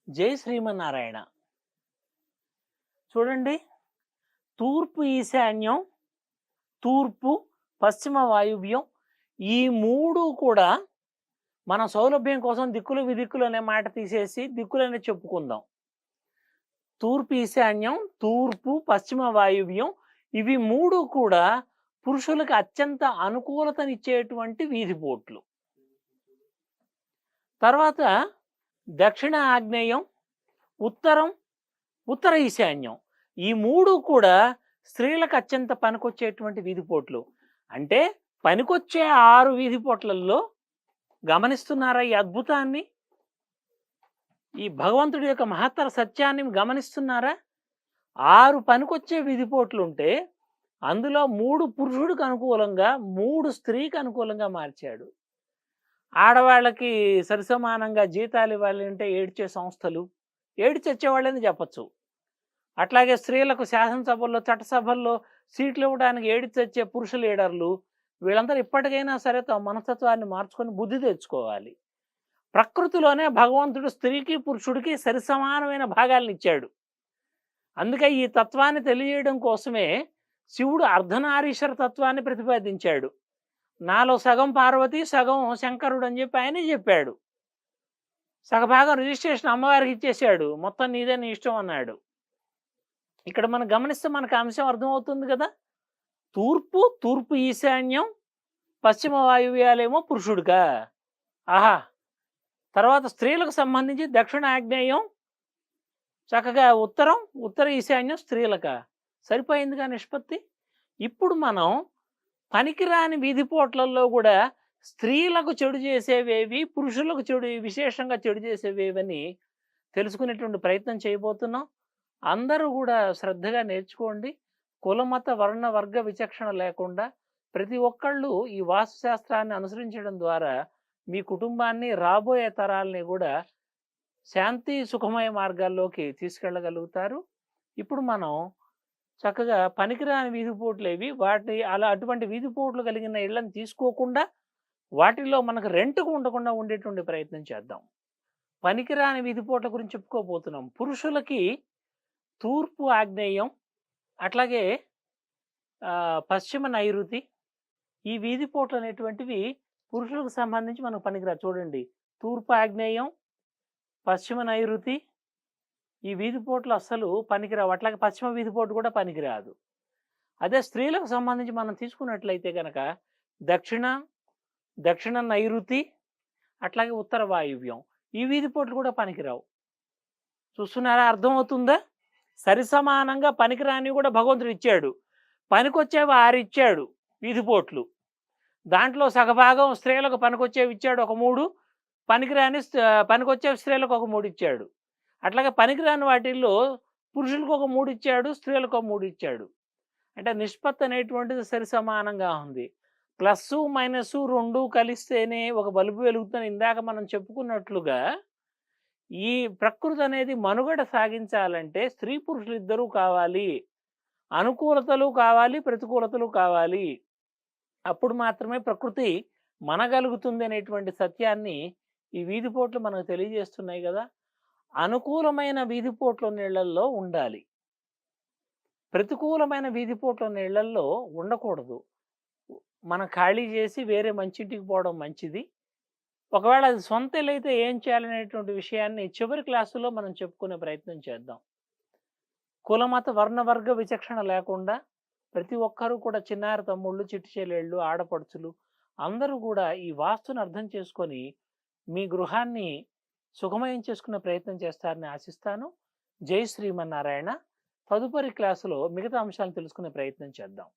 జై శ్రీమన్నారాయణ. చూడండి, తూర్పు ఈశాన్యం, తూర్పు, పశ్చిమ వాయువ్యం ఈ 3 కూడా మన సౌలభ్యం కోసం దిక్కులు విదిక్కులు అనే మాట తీసేసి దిక్కులనే చెప్పుకుందాం. తూర్పు ఈశాన్యం, తూర్పు, పశ్చిమ వాయువ్యం ఇవి 3 కూడా పురుషులకు అత్యంత అనుకూలతనిచ్చేటువంటి వీధిపోట్లు. తర్వాత దక్షిణ ఆగ్నేయం, ఉత్తరం, ఉత్తర ఈశాన్యం ఈ 3 కూడా స్త్రీలకు అత్యంత పనికొచ్చేటువంటి వీధిపోట్లు. అంటే పనికొచ్చే 6 వీధిపోట్లల్లో గమనిస్తున్నారా ఈ అద్భుతాన్ని? ఈ భగవంతుడి యొక్క మహత్తర సత్యాన్ని గమనిస్తున్నారా? 6 పనికొచ్చే వీధిపోట్లుంటే అందులో 3 పురుషుడికి అనుకూలంగా, 3 స్త్రీకి అనుకూలంగా మార్చాడు. ఆడవాళ్ళకి సరిసమానంగా జీతాలు ఇవ్వాలంటే ఏడ్చే సంస్థలు, ఏడి చచ్చేవాళ్ళని చెప్పచ్చు. అట్లాగే స్త్రీలకు శాసనసభల్లో, చట్టసభల్లో సీట్లు ఇవ్వడానికి ఏడి చచ్చే పురుష లీడర్లు, వీళ్ళందరూ ఇప్పటికైనా సరే తమ మనస్తత్వాన్ని మార్చుకొని బుద్ధి తెచ్చుకోవాలి. ప్రకృతిలోనే భగవంతుడు స్త్రీకి పురుషుడికి సరిసమానమైన భాగాలను ఇచ్చాడు. అందుకే ఈ తత్వాన్ని తెలియజేయడం కోసమే శివుడు అర్ధనారీశ్వర తత్వాన్ని ప్రతిపాదించాడు. నాలో సగం పార్వతి, సగం శంకరుడు అని చెప్పి ఆయనే చెప్పాడు. సగభాగం రిజిస్ట్రేషన్ అమ్మవారికి ఇచ్చేసాడు, మొత్తం నీదే నీ ఇష్టం అన్నాడు. ఇక్కడ మనం గమనిస్తే మనకు అంశం అర్థమవుతుంది కదా. తూర్పు ఈశాన్యం, పశ్చిమ వాయువ్యాలేమో పురుషుడికా. ఆహా. తర్వాత స్త్రీలకు సంబంధించి దక్షిణ ఆగ్నేయం, చక్కగా ఉత్తర ఈశాన్యం స్త్రీలకా. సరిపోయిందిగా నిష్పత్తి. ఇప్పుడు మనం పనికిరాని వీధిపోట్లలో కూడా స్త్రీలకు చెడు చేసేవేవి, పురుషులకు విశేషంగా చెడు చేసేవేవని తెలుసుకునేటువంటి ప్రయత్నం చేయబోతున్నాం. అందరూ కూడా శ్రద్ధగా నేర్చుకోండి. కులమత వర్ణ వర్గ విచక్షణ లేకుండా ప్రతి ఒక్కళ్ళు ఈ వాస్తుశాస్త్రాన్ని అనుసరించడం ద్వారా మీ కుటుంబాన్ని, రాబోయే తరాలని కూడా శాంతి సుఖమయ మార్గాల్లోకి తీసుకెళ్ళగలుగుతారు. ఇప్పుడు మనం చక్కగా పనికిరాని వీధిపోట్లేవి, అటువంటి వీధిపోట్లు కలిగిన ఇళ్లను తీసుకోకుండా వాటిల్లో మనకు రెంట్కు ఉండకుండా ఉండేటువంటి ప్రయత్నం చేద్దాం. పనికిరాని వీధిపోట్ల గురించి చెప్పుకోబోతున్నాం. పురుషులకి తూర్పు ఆగ్నేయం, అట్లాగే పశ్చిమ నైరుతి ఈ వీధిపోట్లు అనేటువంటివి పురుషులకు సంబంధించి మనకు పనికిరాదు. చూడండి, తూర్పు ఆగ్నేయం, పశ్చిమ నైరుతి ఈ వీధిపోట్లు అస్సలు పనికిరావు. అట్లాగే పశ్చిమ వీధిపోటు కూడా పనికిరాదు. అదే స్త్రీలకు సంబంధించి మనం తీసుకున్నట్లయితే కనుక దక్షిణ నైరుతి, అట్లాగే ఉత్తర వాయువ్యం ఈ వీధిపోట్లు కూడా పనికిరావు. చూస్తున్నారా, అర్థమవుతుందా? సరిసమానంగా పనికిరాని కూడా భగవంతుడు ఇచ్చాడు. పనికొచ్చేవి 6 ఇచ్చాడు వీధిపోట్లు. దాంట్లో సగభాగం స్త్రీలకు పనికొచ్చేవి ఇచ్చాడు ఒక 3, పనికొచ్చే స్త్రీలకు ఒక 3 ఇచ్చాడు. అట్లాగే పనికిరాని వాటిల్లో పురుషులకు ఒక 3 ఇచ్చాడు, స్త్రీలకు ఒక 3 ఇచ్చాడు. అంటే నిష్పత్తి అనేటువంటిది సరిసమానంగా ఉంది. ప్లస్ మైనస్ 2 కలిస్తేనే ఒక బల్బు వెలుగుతుందని ఇందాక మనం చెప్పుకున్నట్లుగా ఈ ప్రకృతి అనేది మనుగడ సాగించాలంటే స్త్రీ పురుషులు ఇద్దరూ కావాలి. అనుకూలతలు కావాలి, ప్రతికూలతలు కావాలి. అప్పుడు మాత్రమే ప్రకృతి మనగలుగుతుంది అనేటువంటి సత్యాన్ని ఈ వీధిపోట్లు మనకు తెలియజేస్తున్నాయి కదా. అనుకూలమైన వీధిపోట్ల నీళ్లల్లో ఉండాలి, ప్రతికూలమైన వీధిపోట్ల నీళ్లల్లో ఉండకూడదు. మనం ఖాళీ చేసి వేరే మంచింటికి పోవడం మంచిది. ఒకవేళ అది సొంత ఇల్లు అయితే ఏం చేయాలనేటువంటి విషయాన్ని చివరి క్లాసులో మనం చెప్పుకునే ప్రయత్నం చేద్దాం. కులమత వర్ణవర్గ విచక్షణ లేకుండా ప్రతి ఒక్కరూ కూడా చిన్నారి తమ్ముళ్ళు, చిట్టి చెల్లెళ్ళు, ఆడపడుచులు అందరూ కూడా ఈ వాస్తుని అర్థం చేసుకొని మీ గృహాన్ని సుఖమయం చేసుకునే ప్రయత్నం చేస్తారని ఆశిస్తాను. జై శ్రీమన్నారాయణ. తదుపరి క్లాసులో మిగతా అంశాలను తెలుసుకునే ప్రయత్నం చేద్దాం.